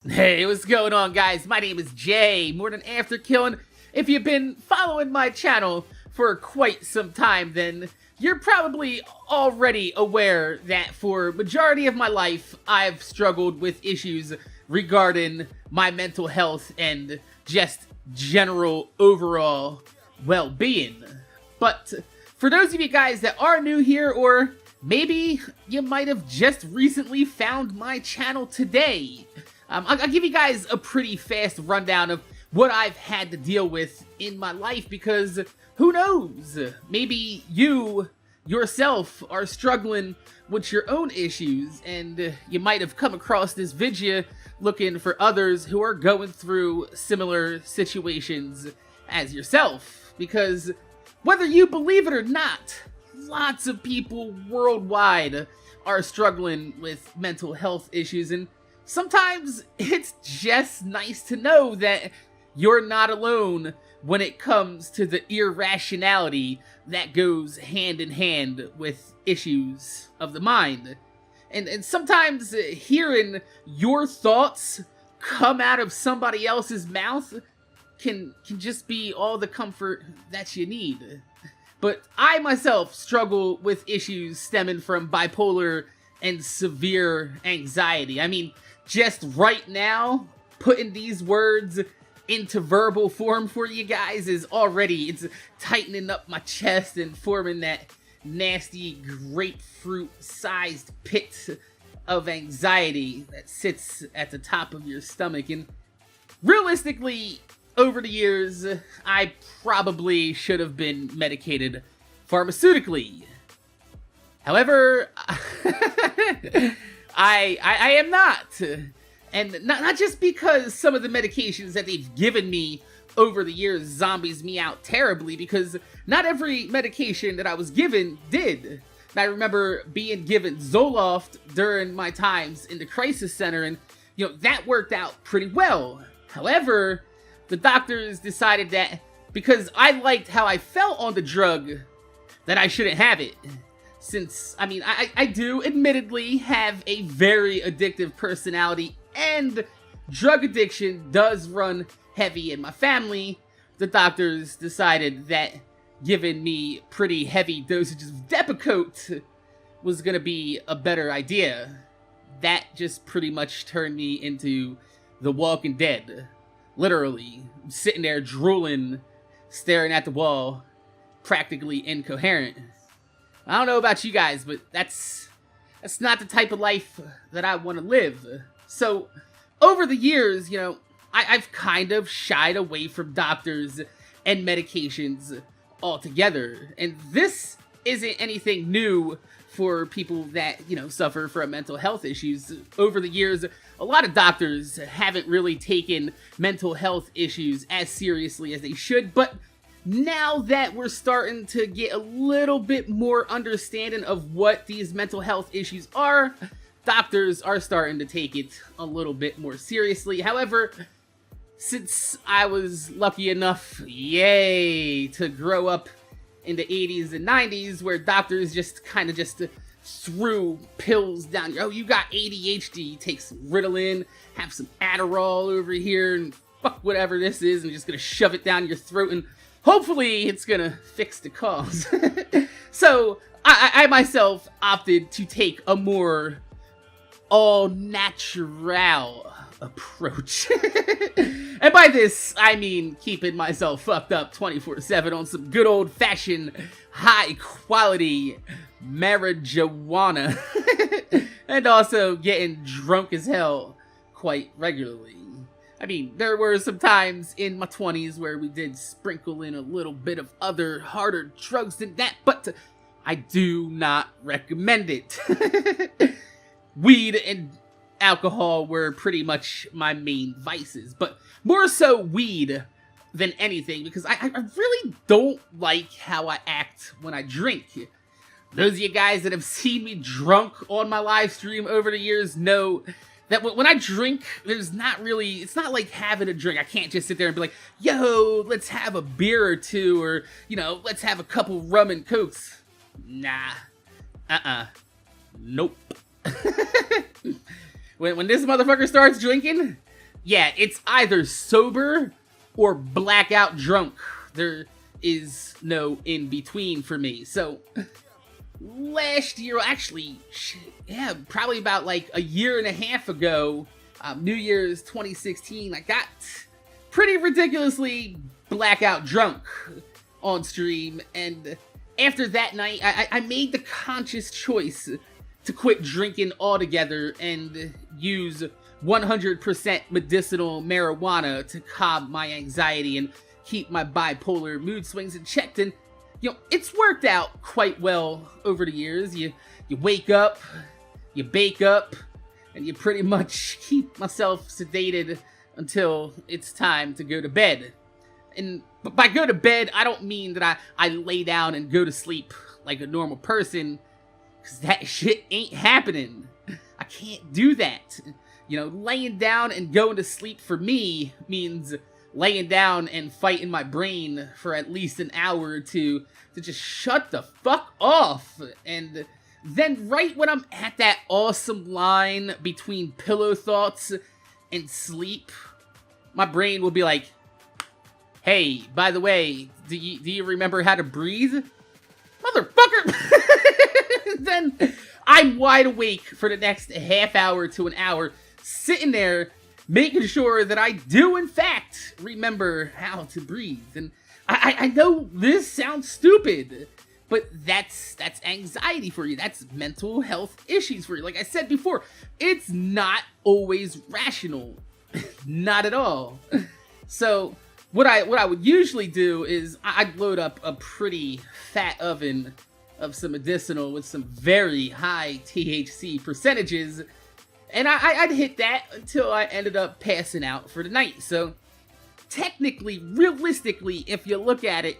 Hey, what's going on, guys? My name is Jay, MorninAfterKill, and if you've been following my channel for quite some time, then you're probably already aware that for majority of my life, I've struggled with issues regarding my mental health and just general overall well-being. But for those of you guys that are new here, or maybe you might have just recently found my channel today, I'll give you guys a pretty fast rundown of what I've had to deal with in my life, because who knows, maybe you yourself are struggling with your own issues, and you might have come across this video looking for others who are going through similar situations as yourself, because whether you believe it or not, lots of people worldwide are struggling with mental health issues, and sometimes it's just nice to know that you're not alone when it comes to the irrationality that goes hand in hand with issues of the mind. And sometimes hearing your thoughts come out of somebody else's mouth can just be all the comfort that you need. But I myself struggle with issues stemming from bipolar and severe anxiety. I mean, just right now, putting these words into verbal form for you guys is already, it's tightening up my chest and forming that nasty grapefruit-sized pit of anxiety that sits at the top of your stomach. And realistically, over the years, I probably should have been medicated pharmaceutically. However, I am not. And not just because some of the medications that they've given me over the years zombies me out terribly, because not every medication that I was given did. And I remember being given Zoloft during my times in the crisis center, and that worked out pretty well. However, the doctors decided that because I liked how I felt on the drug, that I shouldn't have it. Since, I mean, I do admittedly have a very addictive personality, and drug addiction does run heavy in my family, the doctors decided that giving me pretty heavy dosages of Depakote was gonna be a better idea. That just pretty much turned me into The Walking Dead. Literally, sitting there drooling, staring at the wall, practically incoherent. I don't know about you guys, but that's not the type of life that I want to live. So, over the years, I've kind of shied away from doctors and medications altogether. And this isn't anything new for people that, suffer from mental health issues. Over the years, a lot of doctors haven't really taken mental health issues as seriously as they should, but now that we're starting to get a little bit more understanding of what these mental health issues are, doctors are starting to take it a little bit more seriously. However, since I was lucky enough, yay, to grow up in the 80s and 90s, where doctors just kind of just threw pills down your, oh, you got ADHD, take some Ritalin, have some Adderall over here, and fuck whatever this is, and just gonna shove it down your throat, and hopefully it's gonna fix the cause. So I myself opted to take a more all-natural approach. And by this, I mean keeping myself fucked up 24/7 on some good old-fashioned, high-quality marijuana. And also getting drunk as hell quite regularly. I mean, there were some times in my 20s where we did sprinkle in a little bit of other harder drugs than that, but I do not recommend it. Weed and alcohol were pretty much my main vices, but more so weed than anything, because I really don't like how I act when I drink. Those of you guys that have seen me drunk on my live stream over the years know that when I drink, there's not really, it's not like having a drink. I can't just sit there and be like, yo, let's have a beer or two, or, let's have a couple rum and cokes. Nah. Nope. When this motherfucker starts drinking, Yeah, it's either sober or blackout drunk. There is no in between for me. So last year, actually, yeah, probably about like a year and a half ago, New Year's 2016, I got pretty ridiculously blackout drunk on stream, and after that night, I made the conscious choice to quit drinking altogether and use 100% medicinal marijuana to calm my anxiety and keep my bipolar mood swings in check. And you know, it's worked out quite well over the years. You wake up, you bake up, and you pretty much keep myself sedated until it's time to go to bed. And by go to bed, I don't mean that I lay down and go to sleep like a normal person, because that shit ain't happening. I can't do that. You know, laying down and going to sleep for me means laying down and fighting my brain for at least an hour or two to just shut the fuck off. And then right when I'm at that awesome line between pillow thoughts and sleep, my brain will be like, hey, by the way, do you remember how to breathe? Motherfucker! Then I'm wide awake for the next half hour to an hour, sitting there, making sure that I do, in fact, remember how to breathe. And I know this sounds stupid, but that's anxiety for you. That's mental health issues for you. Like I said before, it's not always rational. Not at all. So what I would usually do is I'd load up a pretty fat oven of some medicinal with some very high THC percentages, and I'd hit that until I ended up passing out for the night. So technically, realistically, if you look at it,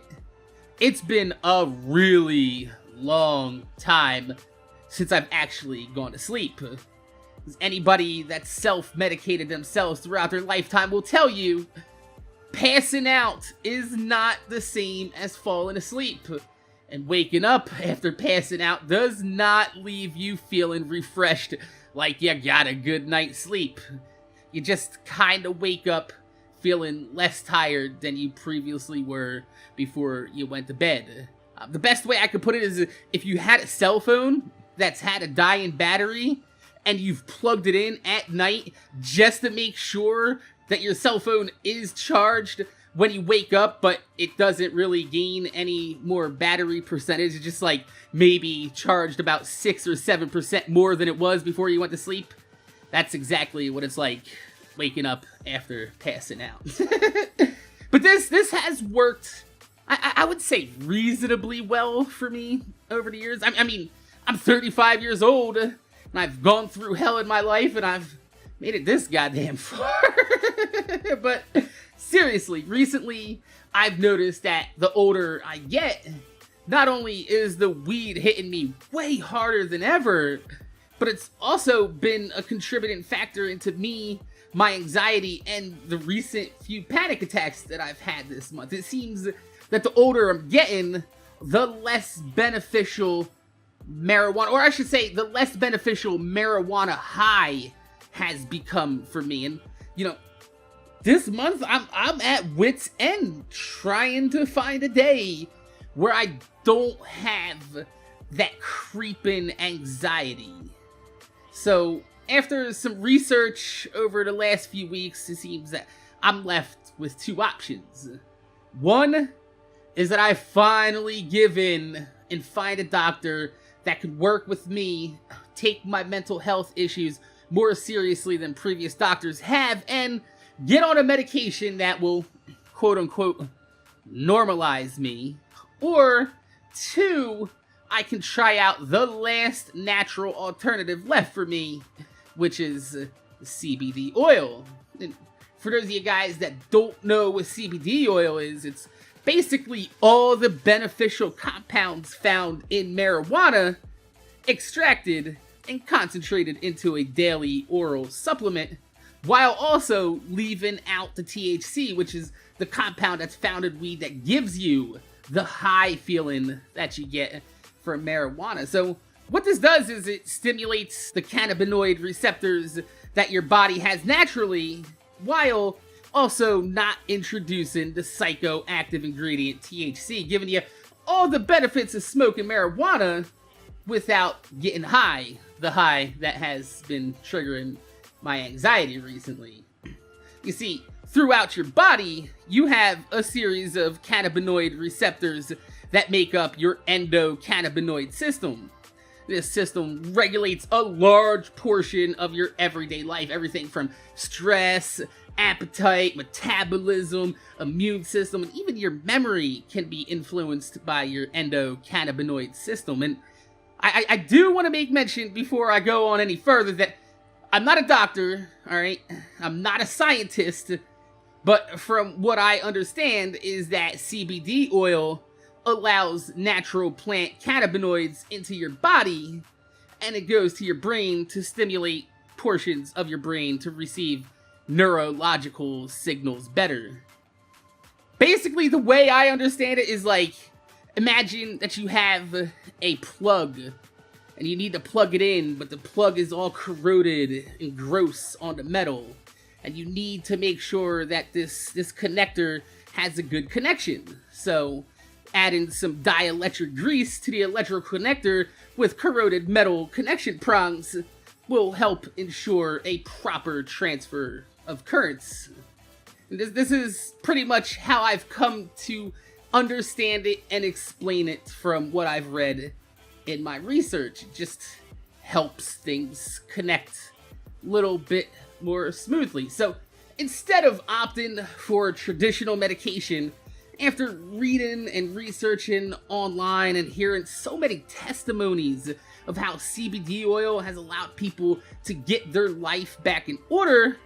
it's been a really long time since I've actually gone to sleep. Anybody that's self-medicated themselves throughout their lifetime will tell you passing out is not the same as falling asleep. And waking up after passing out does not leave you feeling refreshed like you got a good night's sleep. You just kinda wake up feeling less tired than you previously were before you went to bed. The best way I could put it is if you had a cell phone that's had a dying battery and you've plugged it in at night just to make sure that your cell phone is charged when you wake up, but it doesn't really gain any more battery percentage. It's just like maybe charged about 6 or 7% more than it was before you went to sleep. That's exactly what it's like waking up after passing out. But this has worked, I would say, reasonably well for me over the years. I mean, I'm 35 years old, and I've gone through hell in my life, and I've made it this goddamn far. But seriously, recently, I've noticed that the older I get, not only is the weed hitting me way harder than ever, but it's also been a contributing factor into me, my anxiety, and the recent few panic attacks that I've had this month. It seems that the older I'm getting, the less beneficial marijuana, or I should say, the less beneficial marijuana high has become for me. And, you know, this month, I'm at wit's end trying to find a day where I don't have that creeping anxiety. So, after some research over the last few weeks, it seems that I'm left with two options. One is that I finally give in and find a doctor that could work with me, take my mental health issues more seriously than previous doctors have, and get on a medication that will, quote-unquote, normalize me. Or, two, I can try out the last natural alternative left for me, which is CBD oil. And for those of you guys that don't know what CBD oil is, it's basically all the beneficial compounds found in marijuana extracted and concentrated into a daily oral supplement, while also leaving out the THC, which is the compound that's found in weed that gives you the high feeling that you get from marijuana. So what this does is it stimulates the cannabinoid receptors that your body has naturally, while also not introducing the psychoactive ingredient THC, giving you all the benefits of smoking marijuana without getting high, the high that has been triggering my anxiety recently. You see, throughout your body, you have a series of cannabinoid receptors that make up your endocannabinoid system. This system regulates a large portion of your everyday life, everything from stress, appetite, metabolism, immune system, and even your memory can be influenced by your endocannabinoid system. And I do want to make mention before I go on any further that I'm not a doctor, alright? I'm not a scientist, but from what I understand is that CBD oil allows natural plant cannabinoids into your body, and it goes to your brain to stimulate portions of your brain to receive neurological signals better. Basically, the way I understand it is like, imagine that you have a plug, and you need to plug it in, but the plug is all corroded and gross on the metal, and you need to make sure that this connector has a good connection. So adding some dielectric grease to the electrical connector with corroded metal connection prongs will help ensure a proper transfer of currents. And this is pretty much how I've come to understand it and explain it from what I've read in my research. It just helps things connect a little bit more smoothly. So instead of opting for traditional medication, after reading and researching online and hearing so many testimonies of how CBD oil has allowed people to get their life back in order,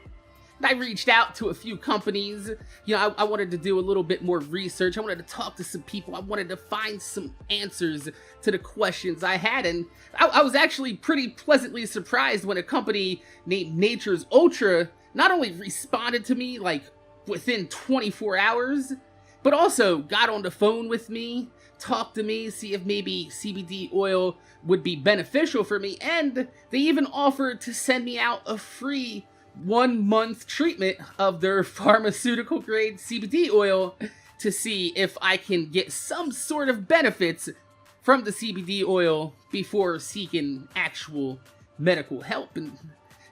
I reached out to a few companies. You know, I wanted to do a little bit more research. I wanted to talk to some people. I wanted to find some answers to the questions I had. And I was actually pretty pleasantly surprised when a company named Nature's Ultra not only responded to me like within 24 hours, but also got on the phone with me, talked to me, see if maybe CBD oil would be beneficial for me, and they even offered to send me out a free 1-month treatment of their pharmaceutical grade CBD oil to see if I can get some sort of benefits from the CBD oil before seeking actual medical help. And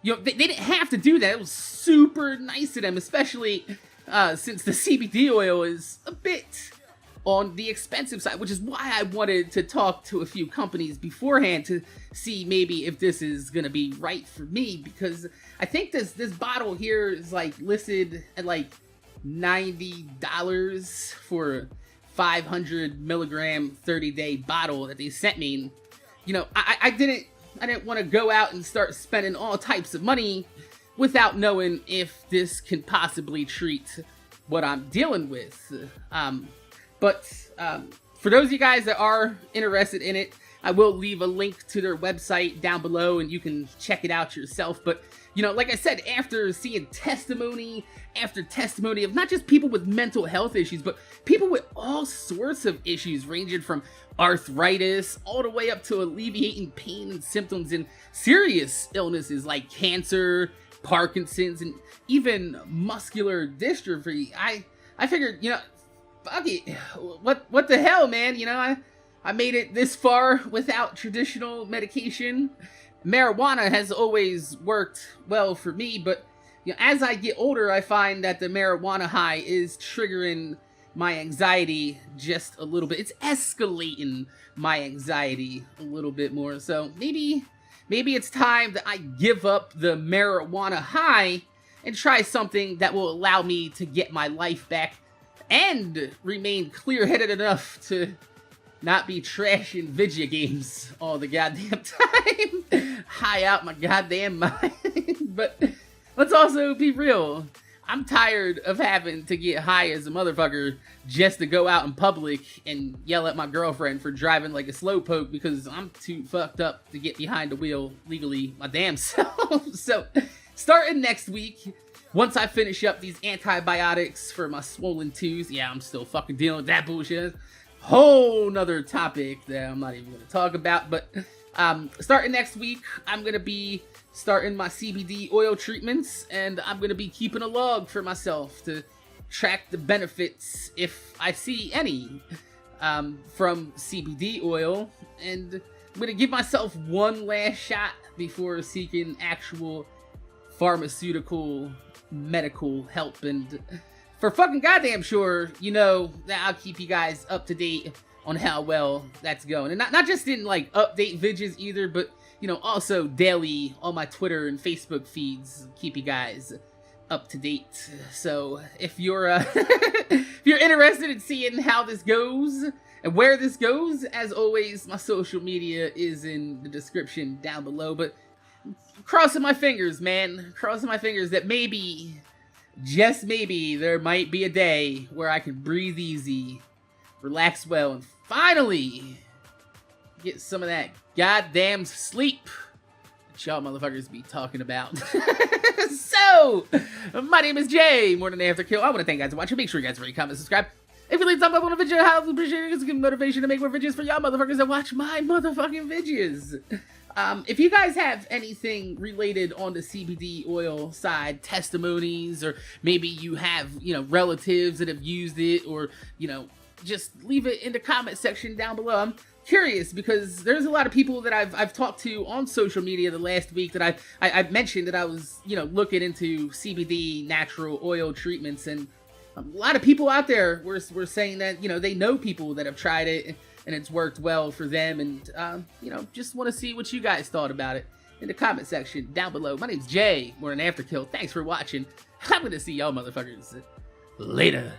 you know, they didn't have to do that. It was super nice of them, especially since the CBD oil is a bit on the expensive side, which is why I wanted to talk to a few companies beforehand to see maybe if this is gonna be right for me, because I think this bottle here is like listed at like $90 for a 500 milligram 30-day bottle that they sent me. And, you know, I didn't want to go out and start spending all types of money without knowing if this can possibly treat what I'm dealing with. But for those of you guys that are interested in it, I will leave a link to their website down below and you can check it out yourself. But, you know, like I said, after seeing testimony after testimony of not just people with mental health issues, but people with all sorts of issues ranging from arthritis all the way up to alleviating pain and symptoms in serious illnesses like cancer, Parkinson's, and even muscular dystrophy, I figured, you know, fuck it, what the hell, man, you know, I made it this far without traditional medication. Marijuana has always worked well for me, but you know, as I get older, I find that the marijuana high is triggering my anxiety just a little bit. It's escalating my anxiety a little bit more. So maybe it's time that I give up the marijuana high and try something that will allow me to get my life back and remain clear-headed enough to not be trashing video games all the goddamn time. High out my goddamn mind. But let's also be real. I'm tired of having to get high as a motherfucker just to go out in public and yell at my girlfriend for driving like a slowpoke because I'm too fucked up to get behind the wheel legally my damn self. So, starting next week, once I finish up these antibiotics for my swollen tooth, yeah, I'm still fucking dealing with that bullshit. Whole nother topic that I'm not even going to talk about, but Starting next week, I'm going to be starting my CBD oil treatments, and I'm going to be keeping a log for myself to track the benefits, if I see any, from CBD oil. And I'm going to give myself one last shot before seeking actual pharmaceutical medical help. And for fucking goddamn sure, you know, that I'll keep you guys up to date on how well that's going. And not just in, like, update vidges either, but, you know, also daily on my Twitter and Facebook feeds, keep you guys up to date. So if you're if you're interested in seeing how this goes and where this goes, as always, my social media is in the description down below. But crossing my fingers, man, crossing my fingers that maybe, just maybe, there might be a day where I can breathe easy, relax well, and finally get some of that goddamn sleep that y'all motherfuckers be talking about. So, my name is Jay, MorninAfterKill. I want to thank you guys for watching. Make sure you guys rate, comment, subscribe. If you leave a thumbs up on the video, I would appreciate it. It's giving motivation to make more videos for y'all motherfuckers that watch my motherfucking videos. If you guys have anything related on the CBD oil side, testimonies, or maybe you have, you know, relatives that have used it, or, you know, just leave it in the comment section down below. I'm curious because there's a lot of people that I've talked to on social media the last week that I mentioned that I was, you know, looking into CBD natural oil treatments, and a lot of people out there were saying that, you know, they know people that have tried it and it's worked well for them, and you know, just want to see what you guys thought about it in the comment section down below. My name's Jay, MorninAfterKill. Thanks for watching. I'm gonna see y'all motherfuckers later.